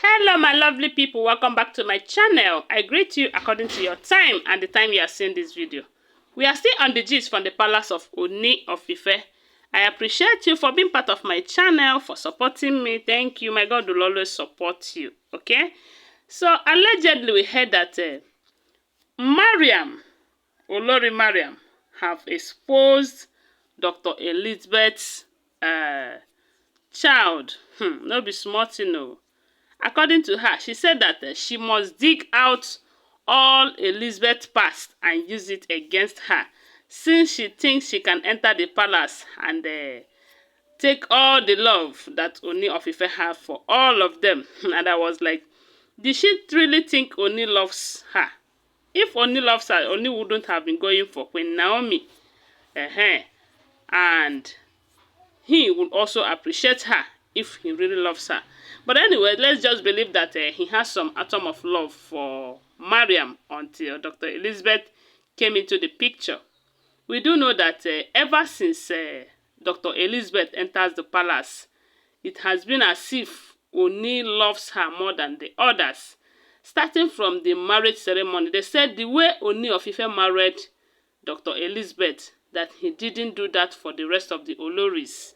Hello my lovely people, welcome back to my channel. I greet you according to your time and the time you are seeing this video. We are still on the gist from the palace of Ooni of Ife. I appreciate you for being part of my channel, for supporting me. Thank you. My God will always support you. Okay? So allegedly we heard that Olori Mariam have exposed Dr. Elizabeth's child. No be small thing, no. According to her, she said that she must dig out all Elizabeth's past and use it against her, since she thinks she can enter the palace and take all the love that Ooni of Ife have for all of them. And I was like, did she really think Ooni loves her? If Ooni loves her, Ooni wouldn't have been going for Queen Naomi. And he would also appreciate her if he really loves her. But anyway, let's just believe that he has some atom of love for Mariam until Dr. Elizabeth came into the picture. We do know that ever since Dr. Elizabeth enters the palace, it has been as if Ooni loves her more than the others. Starting from the marriage ceremony, they said the way Ooni of Ife married Dr. Elizabeth, that he didn't do that for the rest of the Olories.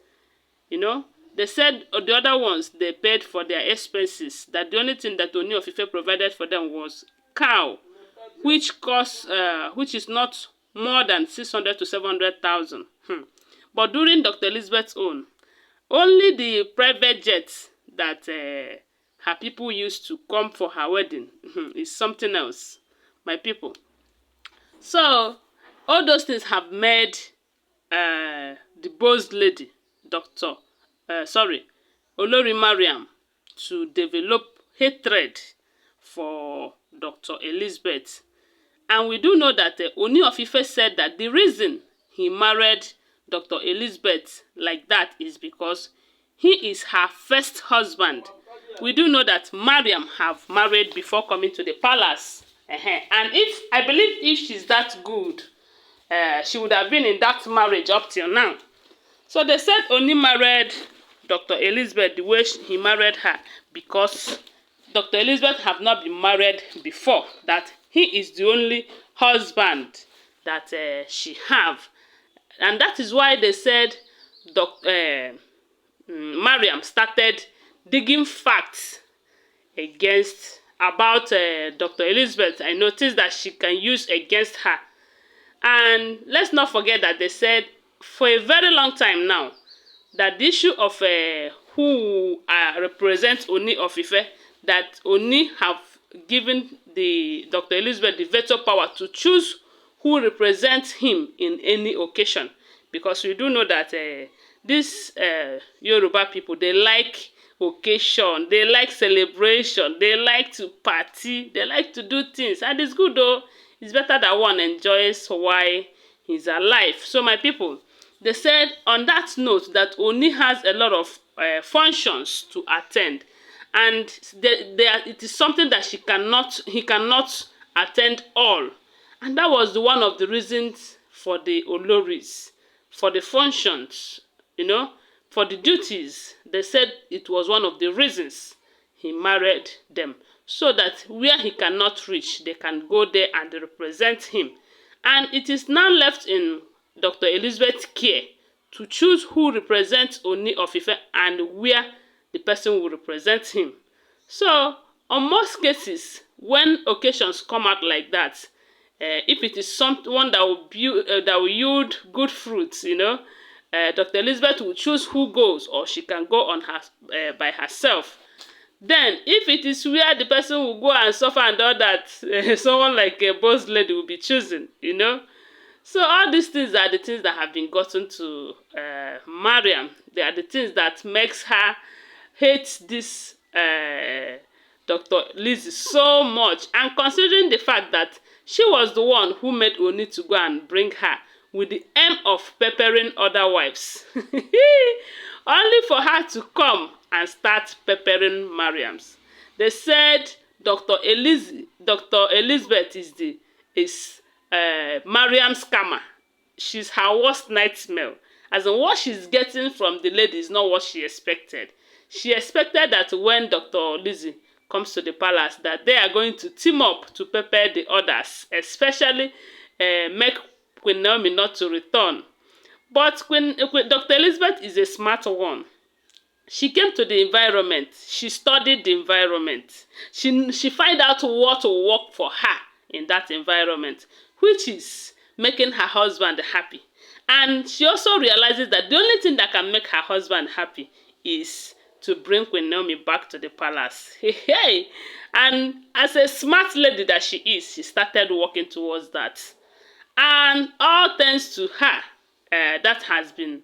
You know, they said the other ones, they paid for their expenses, that the only thing that Ooni of Ife provided for them was cow, which cost, which is not more than 600 to 700,000. But during Dr. Elizabeth's own, only the private jets that her people used to come for her wedding is something else, my people. So all those things have made the boss lady, Olori Mariam, to develop hatred for Dr. Elizabeth. And we do know that Ooni of Ife said that the reason he married Dr. Elizabeth like that is because he is her first husband. We do know that Mariam have married before coming to the palace. And I believe if she's that good, she would have been in that marriage up till now. So they said Ooni married Dr. Elizabeth the way he married her because Dr. Elizabeth have not been married before, that he is the only husband that she have. And that is why they said Mariam started digging facts about Dr. Elizabeth. I noticed that she can use against her. And let's not forget that they said for a very long time now that the issue of who represents Ooni of Ife, that Ooni have given the Dr. Elizabeth the veto power to choose who represents him in any occasion. Because we do know that these Yoruba people, they like occasion, they like celebration, they like to party, they like to do things. And it's good though. It's better that one enjoys while he's alive. So my people, they said on that note that Ooni has a lot of functions to attend, and it is something that he cannot attend all. And that was one of the reasons for the Olories, for the functions, you know, for the duties. They said it was one of the reasons he married them, so that where he cannot reach, they can go there and represent him. And it is now left in Dr. Elizabeth's care to choose who represents Ooni of Ife and where the person will represent him. So, on most cases, when occasions come out like that, if it is someone that will yield good fruits, you know, Dr. Elizabeth will choose who goes, or she can go on her by herself. Then, if it is where the person will go and suffer and all that, someone like a boss lady will be chosen, you know. So all these things are the things that have been gotten to Mariam. They are the things that makes her hate this Dr. Lizzie so much. And considering the fact that she was the one who made Ooni to go and bring her with the aim of peppering other wives. Only for her to come and start peppering Mariam's. They said Dr. Elizabeth is Mariam's scammer. She's her worst nightmare. As in, what she's getting from the lady is not what she expected. she expected that when Dr. Lizzie comes to the palace, that they are going to team up to prepare the others, especially make Queen Naomi not to return. But Dr. Elizabeth is a smart one. She came to the environment. She studied the environment. She find out what will work for her in that environment, which is making her husband happy. And she also realizes that the only thing that can make her husband happy is to bring Queen Naomi back to the palace. Hey. And as a smart lady that she is, she started working towards that. And all thanks to her, that has been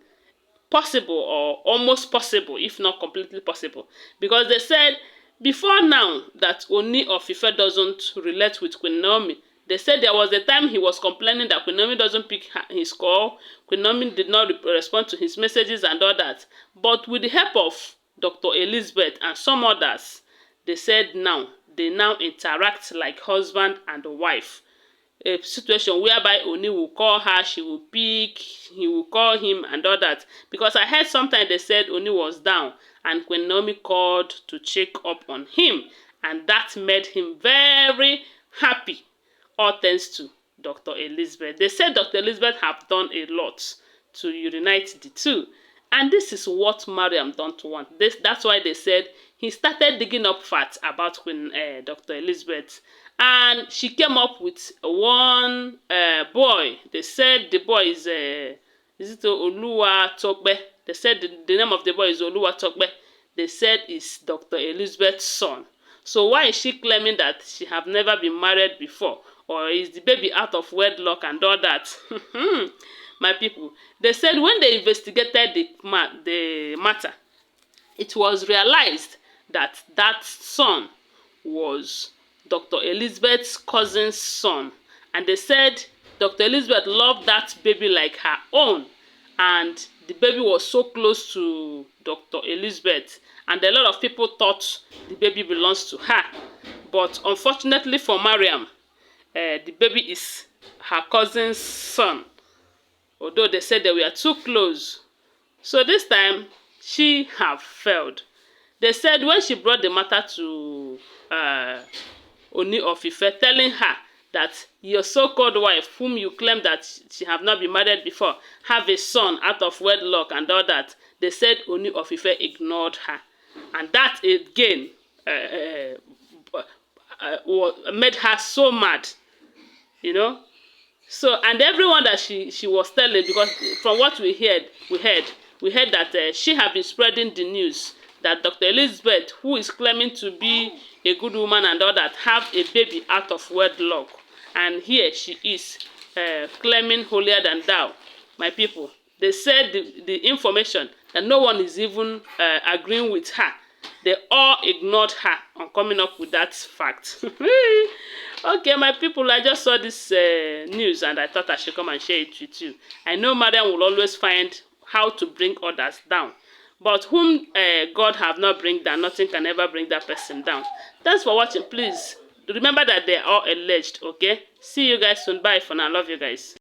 possible, or almost possible, if not completely possible. Because they said before now that Ooni of Ife doesn't relate with Queen Naomi. They said there was a time he was complaining that Queen Naomi doesn't pick his call. Queen Naomi did not respond to his messages and all that. But with the help of Dr. Elizabeth and some others, they said they now interact like husband and wife. A situation whereby Ooni will call her, she will pick, he will call him and all that. Because I heard sometimes they said Ooni was down and Queen Naomi called to check up on him. And that made him very happy. All thanks to Dr. Elizabeth. They said Dr. Elizabeth have done a lot to unite the two. And this is what Mariam don't want. That's why they said he started digging up facts about Dr. Elizabeth. And she came up with one boy. They said the boy is it Oluwaseyi? They said the name of the boy is Oluwaseyi. They said it's Dr. Elizabeth's son. So why is she claiming that she have never been married before? Or is the baby out of wedlock and all that? My people, they said when they investigated the matter, it was realized that that son was Dr. Elizabeth's cousin's son. And they said Dr. Elizabeth loved that baby like her own. And the baby was so close to Dr. Elizabeth. And a lot of people thought the baby belongs to her. But unfortunately for Mariam, the baby is her cousin's son. Although they said they were too close. So this time, she have failed. They said when she brought the matter to Ooni of Ife, telling her that your so-called wife, whom you claim that she have not been married before, have a son out of wedlock and all that, they said Ooni of Ife ignored her. And that again made her so mad, you know. So, and everyone that she was telling, because from what we heard that she had been spreading the news that Dr. Elizabeth, who is claiming to be a good woman and all that, have a baby out of wedlock. And here she is claiming holier than thou. My people, they said the information that no one is even agreeing with her. They all ignored her on coming up with that fact. Okay, my people, I just saw this news and I thought I should come and share it with you. I know Mariam will always find how to bring others down. But whom God have not bring down, nothing can ever bring that person down. Thanks for watching. Please remember that they are all alleged, okay? See you guys soon. Bye for now. Love you guys.